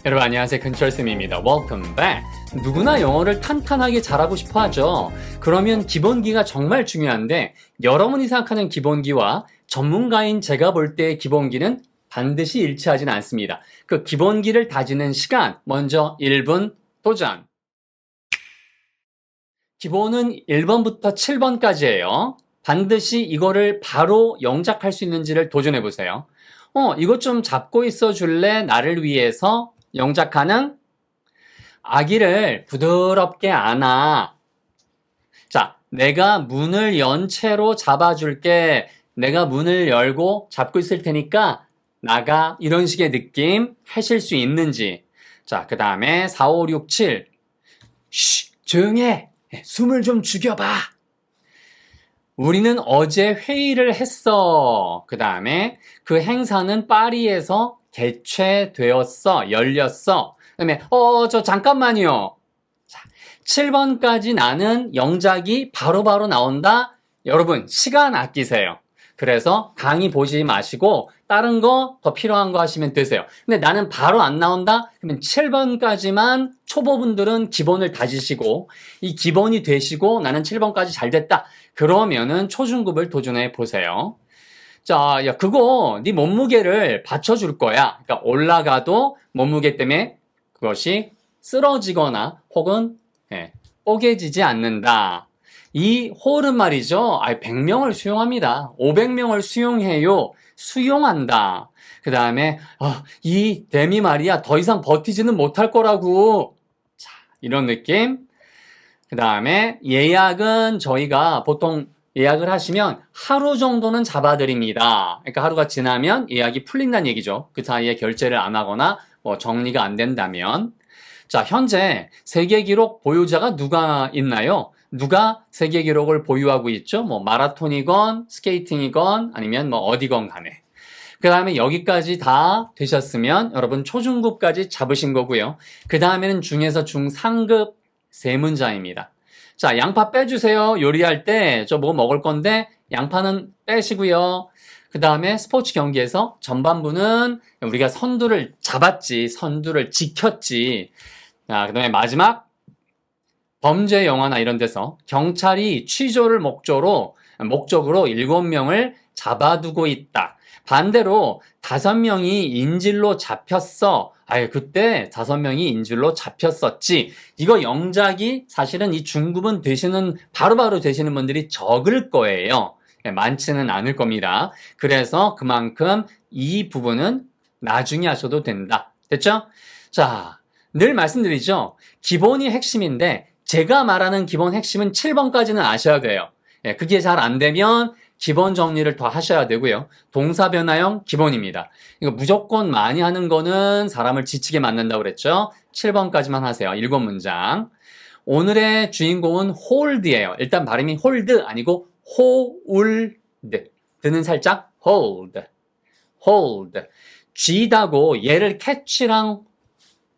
여러분 안녕하세요. 근철쌤입니다. Welcome back. 누구나 영어를 탄탄하게 잘하고 싶어 하죠. 그러면 기본기가 정말 중요한데 여러분이 생각하는 기본기와 전문가인 제가 볼 때의 기본기는 반드시 일치하지는 않습니다. 그 기본기를 다지는 시간, 먼저 1분 도전. 기본은 1번부터 7번까지예요. 반드시 이거를 바로 영작할 수 있는지를 도전해 보세요. 이것 좀 잡고 있어 줄래? 나를 위해서 영작 가능? 아기를 부드럽게 안아. 자, 내가 문을 연 채로 잡아줄게. 내가 문을 열고 잡고 있을 테니까 나가. 이런 식의 느낌 하실 수 있는지. 자, 그 다음에 4, 5, 6, 7. 쉬, 조용해. 숨을 좀 죽여봐. 우리는 어제 회의를 했어. 그 다음에 그 행사는 파리에서 개최되었어. 열렸어. 그 다음에 저 잠깐만요. 자, 7번까지 나는 영작이 바로바로 나온다. 여러분 시간 아끼세요. 그래서 강의 보지 마시고 다른 거 더 필요한 거 하시면 되세요. 근데 나는 바로 안 나온다? 그러면 7번까지만 초보분들은 기본을 다지시고 이 기본이 되시고 나는 7번까지 잘 됐다. 그러면은 초중급을 도전해 보세요. 자, 야, 그거 네 몸무게를 받쳐줄 거야. 그러니까 올라가도 몸무게 때문에 그것이 쓰러지거나 혹은 뽀개지지 않는다. 이 홀은 말이죠. 100명을 수용합니다. 500명을 수용해요. 수용한다. 그 다음에 이 댐이 말이야 더 이상 버티지는 못할 거라고. 자, 이런 느낌. 그 다음에 예약은 저희가 보통 예약을 하시면 하루 정도는 잡아드립니다. 그러니까 하루가 지나면 예약이 풀린다는 얘기죠. 그 사이에 결제를 안 하거나 뭐 정리가 안 된다면. 자, 현재 세계 기록 보유자가 누가 있나요? 누가 세계 기록을 보유하고 있죠? 뭐 마라톤이건 스케이팅이건 아니면 뭐 어디건 간에. 그 다음에 여기까지 다 되셨으면 여러분 초중급까지 잡으신 거고요. 그 다음에는 중에서 중상급 세 문자입니다. 자, 양파 빼주세요. 요리할 때 저 뭐 먹을 건데 양파는 빼시고요. 그 다음에 스포츠 경기에서 전반부는 우리가 선두를 잡았지, 선두를 지켰지. 자, 그 다음에 마지막 범죄 영화나 이런 데서 경찰이 취조를 목적으로 7명을 잡아두고 있다. 반대로 5명이 인질로 잡혔어. 그때 5명이 인질로 잡혔었지. 이거 영작이 사실은 이 중급은 되시는, 바로바로 되시는 분들이 적을 거예요. 많지는 않을 겁니다. 그래서 그만큼 이 부분은 나중에 하셔도 된다. 됐죠? 자, 늘 말씀드리죠. 기본이 핵심인데 제가 말하는 기본 핵심은 7번까지는 아셔야 돼요. 그게 잘 안 되면 기본 정리를 더 하셔야 되고요. 동사 변화형 기본입니다. 이거 무조건 많이 하는 거는 사람을 지치게 만든다고 그랬죠. 7번까지만 하세요. 7문장. 오늘의 주인공은 hold예요. 일단 발음이 hold 아니고 hold. 드는 살짝 hold. hold. 쥐다고 얘를 catch랑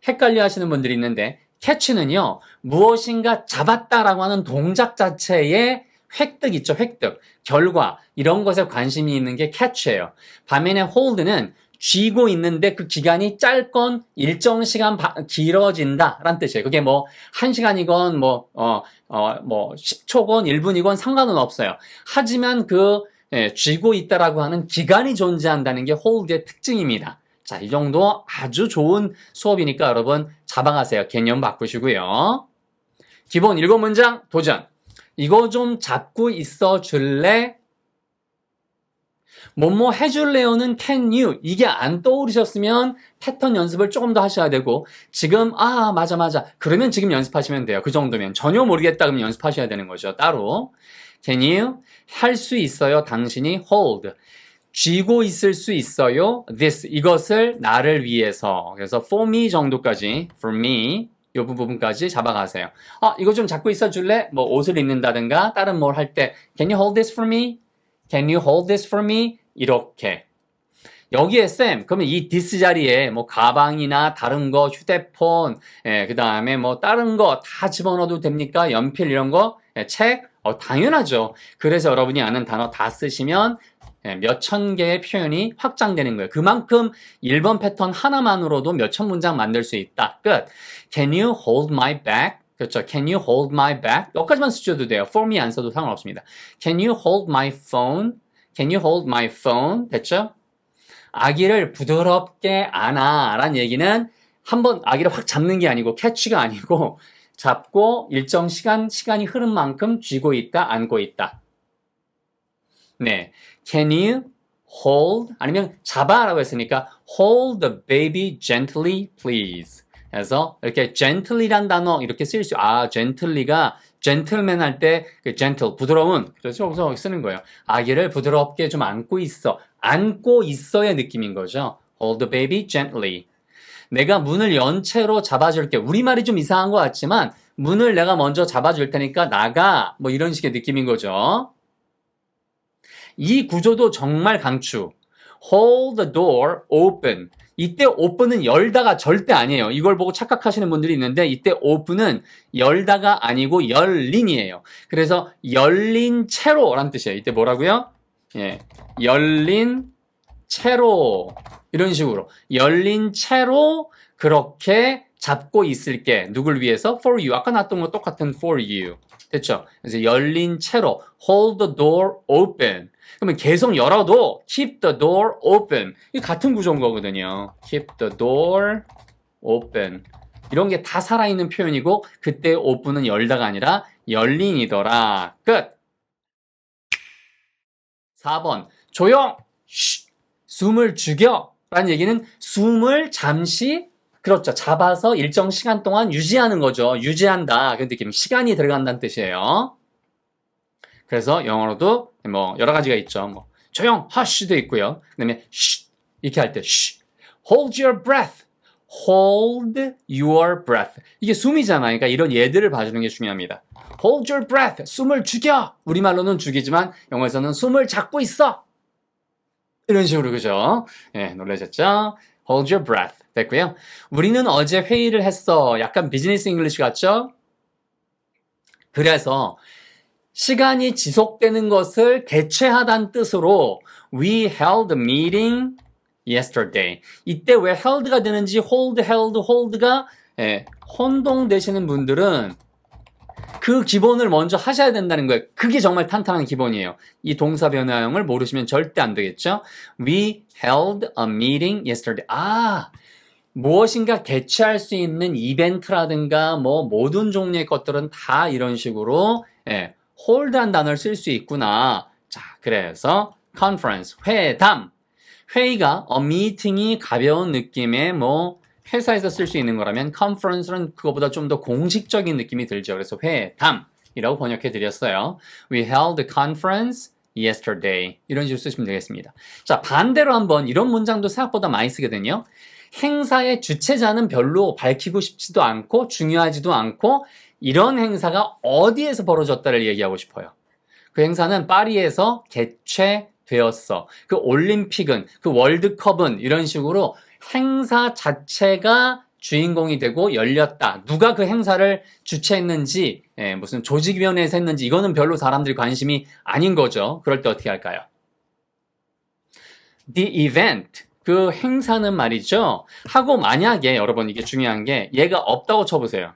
헷갈려 하시는 분들이 있는데 catch는요. 무엇인가 잡았다라고 하는 동작 자체의 획득 있죠. 획득. 결과. 이런 것에 관심이 있는 게 catch예요. 반면에 hold는 쥐고 있는데 그 기간이 짧건 일정 시간 길어진다 라는 뜻이에요. 그게 뭐 1시간이건 뭐 10초건 1분이건 상관은 없어요. 하지만 쥐고 있다라고 하는 기간이 존재한다는 게 hold의 특징입니다. 자, 이 정도 아주 좋은 수업이니까 여러분 잡아가세요. 개념 바꾸시고요. 기본 7문장 도전. 이거 좀 잡고 있어 줄래? 뭐뭐 해줄래요는 can you. 이게 안 떠오르셨으면 패턴 연습을 조금 더 하셔야 되고 지금 맞아. 그러면 지금 연습하시면 돼요. 그 정도면. 전혀 모르겠다 그러면 연습하셔야 되는 거죠. 따로. Can you? 할 수 있어요. 당신이 hold. 쥐고 있을 수 있어요. This. 이것을 나를 위해서. 그래서 for me 정도까지. For me. 이 부분까지 잡아가세요. 이거 좀 잡고 있어 줄래? 뭐 옷을 입는다든가 다른 뭘 할 때 Can you hold this for me? Can you hold this for me? 이렇게. 여기에 쌤, 그러면 이 this 자리에 뭐 가방이나 다른 거, 휴대폰, 그 다음에 뭐 다른 거 다 집어넣어도 됩니까? 연필 이런 거, 책? 당연하죠. 그래서 여러분이 아는 단어 다 쓰시면 몇천 개의 표현이 확장되는 거예요. 그만큼 1번 패턴 하나만으로도 몇천 문장 만들 수 있다. 끝. Can you hold my bag? 그렇죠. Can you hold my bag? 여기까지만 쓰셔도 돼요. For me 안 써도 상관없습니다. Can you hold my phone? Can you hold my phone? 됐죠? 아기를 부드럽게 안아 라는 얘기는 한번 아기를 확 잡는 게 아니고 캐치가 아니고 잡고 일정 시간이 흐른 만큼 쥐고 있다, 안고 있다. 네. Can you hold? 아니면 잡아라고 했으니까 hold the baby gently, please. 그래서 이렇게 gently란 단어 이렇게 쓸 수, gently가 gentleman 할 때 그 gentle, 부드러운. 그래서 여기서 쓰는 거예요. 아기를 부드럽게 좀 안고 있어. 안고 있어의 느낌인 거죠. Hold the baby gently. 내가 문을 연 채로 잡아줄게. 우리말이 좀 이상한 것 같지만 문을 내가 먼저 잡아줄 테니까 나가. 뭐 이런 식의 느낌인 거죠. 이 구조도 정말 강추. Hold the door open. 이때 open은 열다가 절대 아니에요. 이걸 보고 착각하시는 분들이 있는데 이때 open은 열다가 아니고 열린이에요. 그래서 열린 채로라는 뜻이에요. 이때 뭐라고요? 예, 열린 채로 이런 식으로 열린 채로 그렇게 잡고 있을게. 누굴 위해서? For you. 아까 나왔던 거 똑같은 for you. 됐죠? 그래서 열린 채로 hold the door open. 그러면 계속 열어도 keep the door open. 이 같은 구조인 거거든요. keep the door open. 이런 게 다 살아있는 표현이고 그때 open은 열다가 아니라 열린이더라. 끝. 4번 조용! 쉬! 숨을 죽여! 라는 얘기는 숨을 잠시 그렇죠. 잡아서 일정 시간 동안 유지하는 거죠. 유지한다. 그 느낌. 시간이 들어간다는 뜻이에요. 그래서 영어로도 뭐 여러 가지가 있죠. 뭐 조용, hush도 있고요. 그다음에 쉬 이렇게 할 때 쉬. Hold your breath. Hold your breath. 이게 숨이잖아요. 그러니까 이런 예들을 봐주는 게 중요합니다. Hold your breath. 숨을 죽여. 우리말로는 죽이지만 영어에서는 숨을 잡고 있어. 이런 식으로 그죠? 예, 놀라셨죠? Hold your breath. 됐고요. 우리는 어제 회의를 했어. 약간 비즈니스 잉글리시 같죠? 그래서 시간이 지속되는 것을 개최하다는 뜻으로 We held a meeting yesterday. 이때 왜 held가 되는지 hold가 혼동되시는 분들은 그 기본을 먼저 하셔야 된다는 거예요. 그게 정말 탄탄한 기본이에요. 이 동사 변화형을 모르시면 절대 안 되겠죠. We held a meeting yesterday. 무엇인가 개최할 수 있는 이벤트라든가 뭐 모든 종류의 것들은 다 이런 식으로 hold한 단어를 쓸 수 있구나. 자, 그래서 conference, 회담. 회의가 meeting이 가벼운 느낌의 뭐 회사에서 쓸 수 있는 거라면 conference는 그거보다 좀 더 공식적인 느낌이 들죠. 그래서 회담이라고 번역해 드렸어요. We held a conference yesterday. 이런 식으로 쓰시면 되겠습니다. 자, 반대로 한번 이런 문장도 생각보다 많이 쓰거든요. 행사의 주최자는 별로 밝히고 싶지도 않고 중요하지도 않고 이런 행사가 어디에서 벌어졌다를 얘기하고 싶어요. 그 행사는 파리에서 개최되었어. 그 올림픽은, 그 월드컵은 이런 식으로 행사 자체가 주인공이 되고 열렸다. 누가 그 행사를 주최했는지, 무슨 조직위원회에서 했는지 이거는 별로 사람들이 관심이 아닌 거죠. 그럴 때 어떻게 할까요? The event, 그 행사는 말이죠. 하고 만약에 여러분 이게 중요한 게 얘가 없다고 쳐보세요.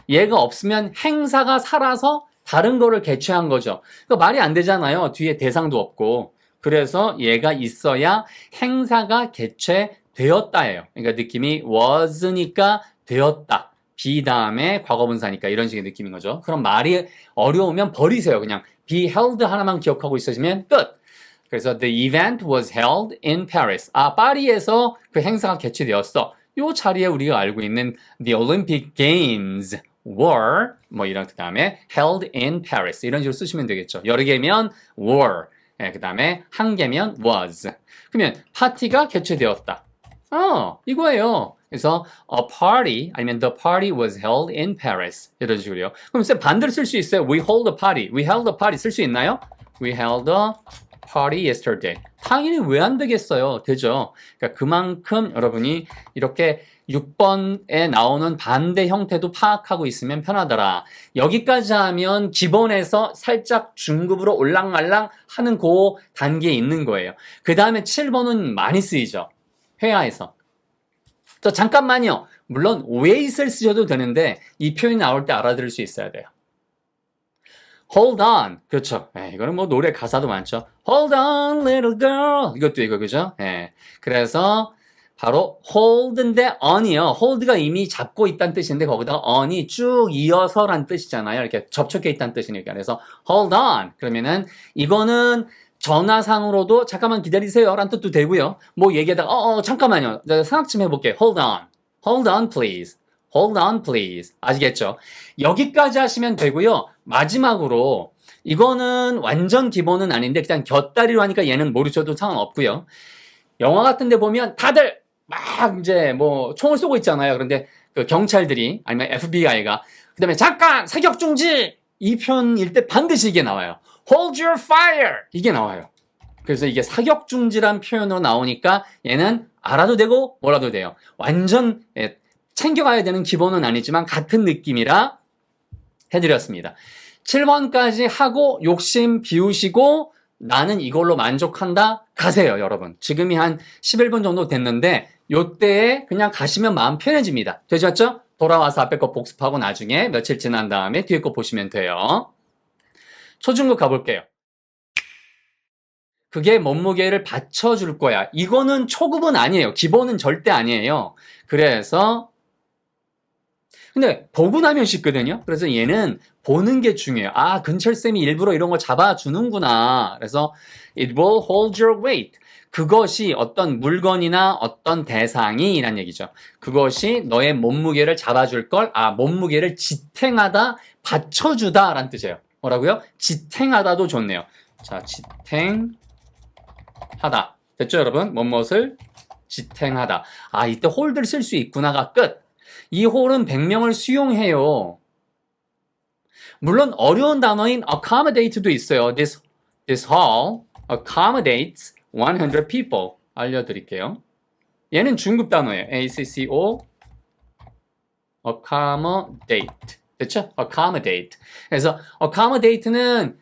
얘가 없으면 행사가 살아서 다른 거를 개최한 거죠. 그러니까 말이 안 되잖아요. 뒤에 대상도 없고. 그래서 얘가 있어야 행사가 개최되었다예요. 그러니까 느낌이 was니까 되었다. be 다음에 과거분사니까 이런 식의 느낌인 거죠. 그럼 말이 어려우면 버리세요. 그냥 be held 하나만 기억하고 있으시면 끝. 그래서 the event was held in Paris. 파리에서 그 행사가 개최되었어. 이 자리에 우리가 알고 있는 the Olympic Games were 뭐 이런 그 다음에 held in Paris 이런 식으로 쓰시면 되겠죠. 여러 개면 were 그 다음에 한 개면 was. 그러면 파티가 개최되었다. 이거예요. 그래서 a party 아니면 the party was held in Paris 이런 식으로요. 그럼 쌤 반대로 쓸 수 있어요. We hold a party. We held a party 쓸 수 있나요? We held a party yesterday. 당연히 왜 안 되겠어요? 되죠. 그러니까 그만큼 여러분이 이렇게 6번에 나오는 반대 형태도 파악하고 있으면 편하더라. 여기까지 하면 기본에서 살짝 중급으로 올랑말랑 하는 그 단계에 있는 거예요. 그 다음에 7번은 많이 쓰이죠. 회화에서. 저 잠깐만요. 물론 wait을 쓰셔도 되는데 이 표현이 나올 때 알아들을 수 있어야 돼요. Hold on. 그렇죠. 이거는 뭐 노래 가사도 많죠. Hold on, little girl. 이것도 이거, 그죠? 그래서 바로 hold인데 on이요. hold가 이미 잡고 있다는 뜻인데 거기다가 on이 쭉 이어서란 뜻이잖아요. 이렇게 접촉해 있다는 뜻이니까. 그래서 hold on. 그러면은 이거는 전화상으로도 잠깐만 기다리세요. 라는 뜻도 되고요. 뭐 얘기하다가 잠깐만요. 내가 생각 좀 해볼게. Hold on. Hold on, please. Hold on, please. 아시겠죠? 여기까지 하시면 되고요. 마지막으로 이거는 완전 기본은 아닌데 그냥 곁다리로 하니까 얘는 모르셔도 상관없고요. 영화 같은 데 보면 다들 막 이제 뭐 총을 쏘고 있잖아요. 그런데 그 경찰들이 아니면 FBI가 그다음에 잠깐 사격 중지 이 편일 때 반드시 이게 나와요. Hold your fire 이게 나와요. 그래서 이게 사격 중지란 표현으로 나오니까 얘는 알아도 되고 몰라도 돼요. 완전 챙겨가야 되는 기본은 아니지만 같은 느낌이라 해드렸습니다. 7번까지 하고 욕심 비우시고 나는 이걸로 만족한다? 가세요, 여러분. 지금이 한 11분 정도 됐는데 요때에 그냥 가시면 마음 편해집니다. 되셨죠? 돌아와서 앞에 거 복습하고 나중에 며칠 지난 다음에 뒤에 거 보시면 돼요. 초중급 가볼게요. 그게 몸무게를 받쳐줄 거야. 이거는 초급은 아니에요. 기본은 절대 아니에요. 그래서 근데 보고 나면 쉽거든요. 그래서 얘는 보는 게 중요해요. 아, 근철쌤이 일부러 이런 거 잡아주는구나. 그래서 it will hold your weight. 그것이 어떤 물건이나 어떤 대상이 라는 얘기죠. 그것이 너의 몸무게를 잡아줄 걸, 몸무게를 지탱하다, 받쳐주다 라는 뜻이에요. 뭐라고요? 지탱하다도 좋네요. 자, 지탱하다. 됐죠, 여러분? 뭐뭇을 지탱하다. 이때 홀드를 쓸 수 있구나가 끝. 이 홀은 100명을 수용해요. 물론 어려운 단어인 accommodate도 있어요. This hall accommodates 100 people. 알려드릴게요. 얘는 중급 단어예요. ACCO accommodate. 됐죠? accommodate. 그래서 accommodate는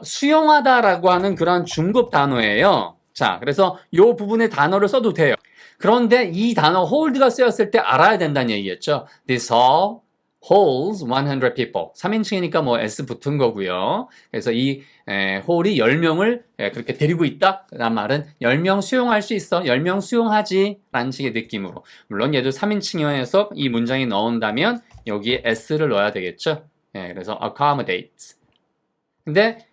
수용하다라고 하는 그런 중급 단어예요. 자, 그래서 이 부분에 단어를 써도 돼요. 그런데 이 단어 hold가 쓰였을 때 알아야 된다는 얘기였죠. This hall holds 100 people. 3인칭이니까 뭐 S 붙은 거고요. 그래서 이 홀이 10명을 그렇게 데리고 있다. 라는 말은 10명 수용할 수 있어. 10명 수용하지. 라는 식의 느낌으로. 물론 얘도 3인칭이어서 이 문장에 넣은다면 여기에 S를 넣어야 되겠죠. 그래서 accommodates. 근데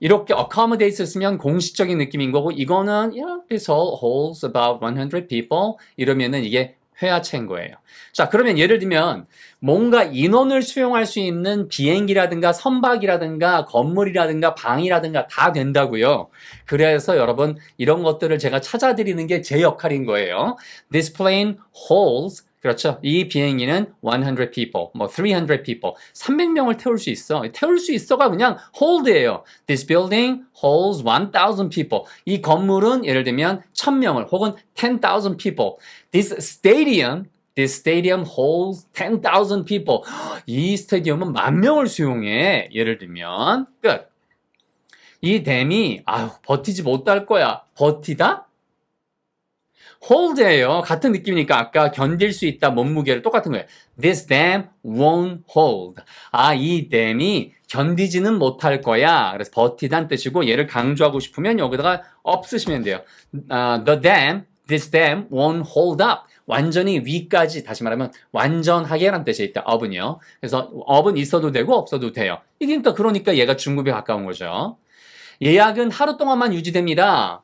이렇게 accommodates를 쓰면 공식적인 느낌인 거고 이거는 this hall holds about 100 people 이러면은 이게 회화체인 거예요. 자, 그러면 예를 들면 뭔가 인원을 수용할 수 있는 비행기라든가 선박이라든가 건물이라든가 방이라든가 다 된다고요. 그래서 여러분 이런 것들을 제가 찾아드리는 게 제 역할인 거예요. This plane holds 그렇죠. 이 비행기는 100 people, 300 people, 300명을 태울 수 있어. 태울 수 있어가 그냥 hold예요. This building holds 1,000 people. 이 건물은 예를 들면 1,000명을 혹은 10,000 people. This stadium holds 10,000 people. 이 스테디움은 10,000명을 수용해. 예를 들면 끝. 이 댐이 버티지 못할 거야. 버티다? hold예요. 같은 느낌이니까 아까 견딜 수 있다 몸무게를 똑같은 거예요. This dam won't hold. 이 댐이 견디지는 못할 거야. 그래서 버티다는 뜻이고 얘를 강조하고 싶으면 여기다가 up 쓰시면 돼요. This dam won't hold up. 완전히 위까지 다시 말하면 완전하게라는 뜻이 있다. up은요. 그래서 up은 있어도 되고 없어도 돼요. 그러니까 얘가 중급에 가까운 거죠. 예약은 하루 동안만 유지됩니다.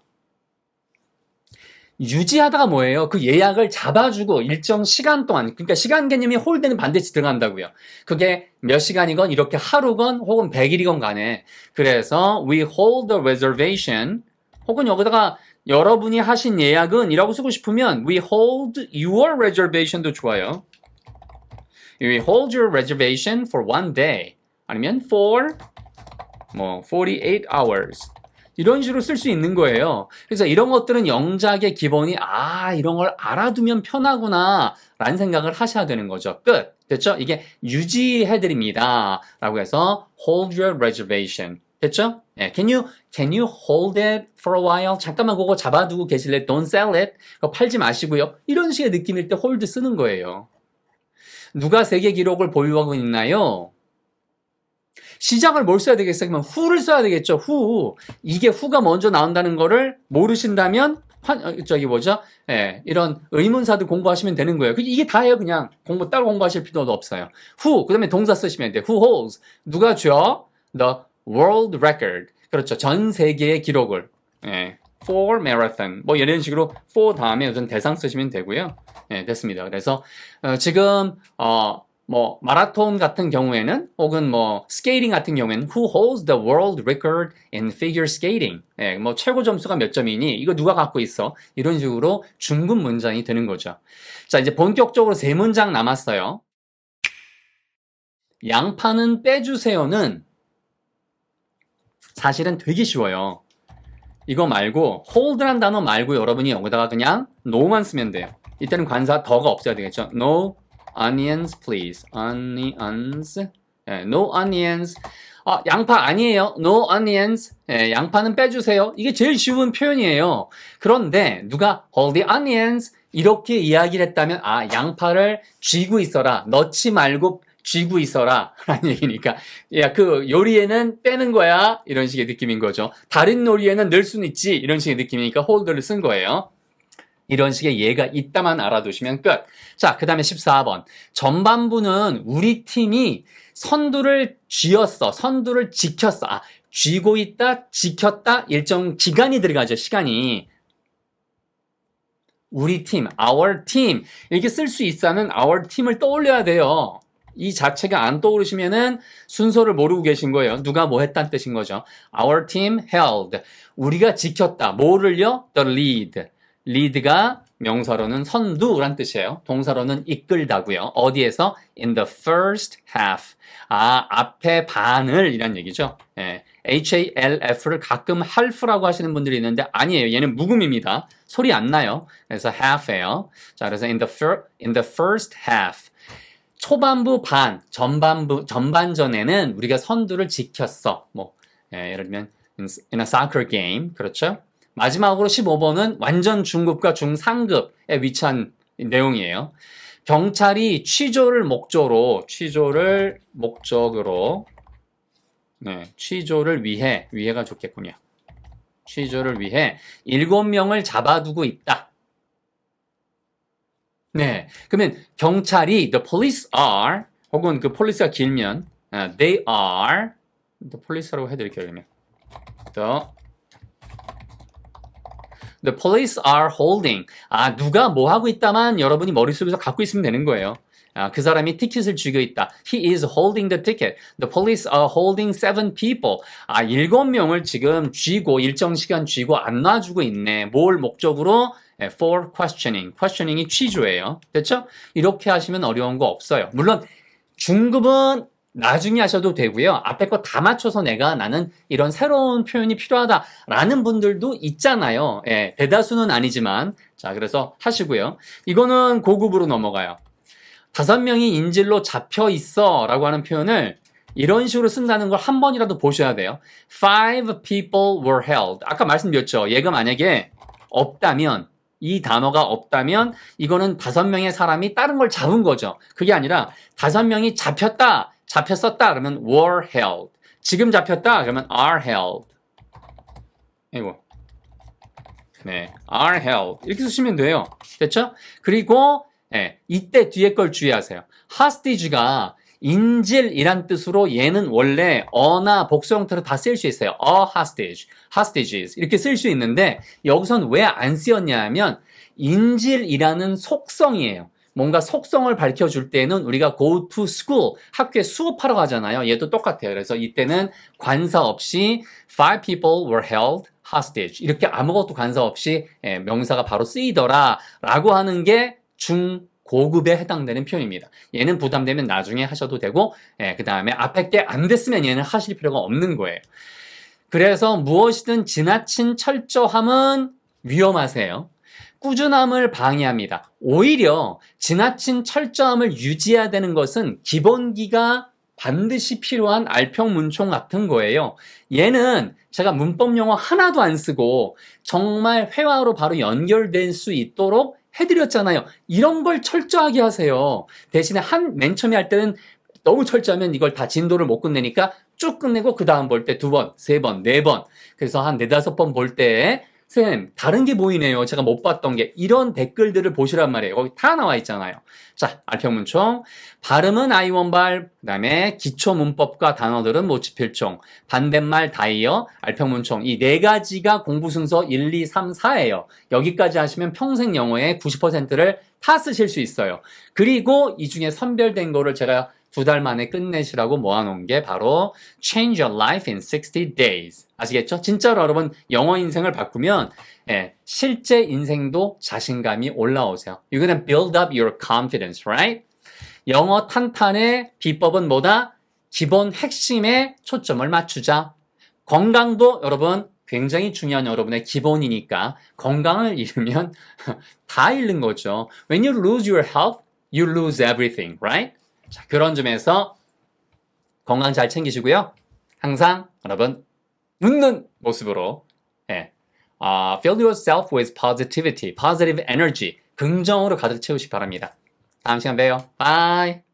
유지하다가 뭐예요? 그 예약을 잡아주고 일정 시간 동안, 그러니까 시간 개념이 홀드는 반드시 들어간다고요. 그게 몇 시간이건 이렇게 하루건 혹은 100일이건 간에. 그래서 we hold the reservation 혹은 여기다가 여러분이 하신 예약은 이라고 쓰고 싶으면 we hold your reservation도 좋아요. We hold your reservation for one day 아니면 for 48 hours 이런 식으로 쓸 수 있는 거예요. 그래서 이런 것들은 영작의 기본이 이런 걸 알아두면 편하구나 라는 생각을 하셔야 되는 거죠. 끝. 됐죠? 이게 유지해드립니다 라고 해서 hold your reservation. 됐죠? 예, can you hold it for a while? 잠깐만 그거 잡아두고 계실래? Don't sell it. 그거 팔지 마시고요. 이런 식의 느낌일 때 hold 쓰는 거예요. 누가 세계 기록을 보유하고 있나요? 시작을 뭘 써야 되겠어요? 그러면 who를 써야 되겠죠. who. 이게 who가 먼저 나온다는 거를 모르신다면 이런 의문사들 공부하시면 되는 거예요. 이게 다예요. 그냥 따로 공부하실 필요도 없어요. who. 그다음에 동사 쓰시면 돼요. who holds. 누가 줘? The world record. 그렇죠. 전 세계의 기록을. for marathon. 뭐 이런 식으로 for 다음에 우선 대상 쓰시면 되고요. 됐습니다. 그래서 지금 마라톤 같은 경우에는 혹은 스케이팅 같은 경우에는 who holds the world record in figure skating? 최고 점수가 몇 점이니? 이거 누가 갖고 있어? 이런 식으로 중급 문장이 되는 거죠. 자, 이제 본격적으로 세 문장 남았어요. 양파는 빼주세요는 사실은 되게 쉬워요. 이거 말고 hold란 단어 말고 여러분이 여기다가 그냥 no만 쓰면 돼요. 이때는 관사 더가 없어야 되겠죠. No onions please. onions. no onions. 양파 아니에요. No onions. 양파는 빼주세요. 이게 제일 쉬운 표현이에요. 그런데 누가 hold the onions 이렇게 이야기를 했다면 양파를 쥐고 있어라. 넣지 말고 쥐고 있어라 라는 얘기니까 야, 그 요리에는 빼는 거야 이런 식의 느낌인 거죠. 다른 요리에는 넣을 수는 있지 이런 식의 느낌이니까 hold를 쓴 거예요. 이런 식의 예가 있다만 알아두시면 끝. 자, 그 다음에 14번. 전반부는 우리 팀이 선두를 쥐었어. 선두를 지켰어. 쥐고 있다, 지켰다, 일정 기간이 들어가죠. 시간이. 우리 팀, our team. 이렇게 쓸 수 있어는 our team을 떠올려야 돼요. 이 자체가 안 떠오르시면은 순서를 모르고 계신 거예요. 누가 뭐 했다는 뜻인 거죠. Our team held. 우리가 지켰다. 뭐를요? The lead. lead가 명사로는 선두란 뜻이에요. 동사로는 이끌다고요. 어디에서? In the first half. 앞에 반을 이란 얘기죠. half를 가끔 half라고 하시는 분들이 있는데 아니에요. 얘는 묵음입니다. 소리 안 나요. 그래서 half예요. 자, 그래서 in the first half. 초반부 반, 전반전에는 우리가 선두를 지켰어. 예를 들면 in a soccer game. 그렇죠? 마지막으로 15번은 완전 중급과 중상급에 위치한 내용이에요. 경찰이 취조를 목적으로 취조를 위해가 좋겠군요. 취조를 위해 7명을 잡아두고 있다. 네, 그러면 경찰이 the police are 혹은 그 police가 길면 they are the police라고 해드릴게요. 그러면 the police are holding. 누가 뭐 하고 있다만 여러분이 머릿속에서 갖고 있으면 되는 거예요. 그 사람이 티켓을 쥐고 있다. He is holding the ticket. The police are holding 7 people. 7명을 지금 쥐고 일정 시간 쥐고 안 놔주고 있네. 뭘 목적으로? For questioning. questioning이 취조예요. 됐죠? 이렇게 하시면 어려운 거 없어요. 물론 중급은 나중에 하셔도 되고요. 앞에 거 다 맞춰서 나는 이런 새로운 표현이 필요하다라는 분들도 있잖아요. 대다수는 아니지만. 자, 그래서 하시고요. 이거는 고급으로 넘어가요. 5명이 인질로 잡혀 있어 라고 하는 표현을 이런 식으로 쓴다는 걸 한 번이라도 보셔야 돼요. 5 people were held. 아까 말씀드렸죠. 얘가 만약에 없다면 이 단어가 없다면 이거는 5명의 사람이 다른 걸 잡은 거죠. 그게 아니라 5명이 잡혔었다 그러면 were held. 지금 잡혔다 그러면 are held. are held. 이렇게 쓰시면 돼요. 됐죠? 그리고 이때 뒤에 걸 주의하세요. hostage가 인질이란 뜻으로 얘는 원래 어나 복수 형태로 다 쓰일 수 있어요. a hostage, hostages 이렇게 쓸 수 있는데 여기선 왜 안 쓰였냐 하면 인질이라는 속성이에요. 뭔가 속성을 밝혀줄 때는 우리가 go to school, 학교에 수업하러 가잖아요. 얘도 똑같아요. 그래서 이때는 관사 없이 5 people were held hostage 이렇게 아무것도 관사 없이 명사가 바로 쓰이더라 라고 하는 게 중고급에 해당되는 표현입니다. 얘는 부담되면 나중에 하셔도 되고 그 다음에 앞에 게 안 됐으면 얘는 하실 필요가 없는 거예요. 그래서 무엇이든 지나친 철저함은 위험하세요. 꾸준함을 방해합니다. 오히려 지나친 철저함을 유지해야 되는 것은 기본기가 반드시 필요한 알평문총 같은 거예요. 얘는 제가 문법 용어 하나도 안 쓰고 정말 회화로 바로 연결될 수 있도록 해드렸잖아요. 이런 걸 철저하게 하세요. 대신에 맨 처음에 할 때는 너무 철저하면 이걸 다 진도를 못 끝내니까 쭉 끝내고 그 다음 볼 때 2번, 3번, 4번 그래서 한 4-5번 볼 때 쌤 다른 게 보이네요. 제가 못 봤던 게 이런 댓글들을 보시란 말이에요. 거기 다 나와 있잖아요. 자, 알평문총 발음은 아이원발 그 다음에 기초문법과 단어들은 모치필총 반대말 다이어 알평문총 이 네 가지가 공부 순서 1, 2, 3, 4예요. 여기까지 하시면 평생 영어의 90%를 다 쓰실 수 있어요. 그리고 이 중에 선별된 거를 제가 2달 만에 끝내시라고 모아놓은 게 바로 Change Your Life in 60 Days. 아시겠죠? 진짜로 여러분 영어 인생을 바꾸면 실제 인생도 자신감이 올라오세요. You're gonna build up your confidence, right? 영어 탄탄의 비법은 뭐다? 기본 핵심에 초점을 맞추자. 건강도 여러분 굉장히 중요한 여러분의 기본이니까 건강을 잃으면 다 잃는 거죠. When you lose your health, you lose everything, right? 자, 그런 점에서 건강 잘 챙기시고요. 항상 여러분 웃는 모습으로 fill yourself with positivity, positive energy, 긍정으로 가득 채우시기 바랍니다. 다음 시간 봬요. Bye.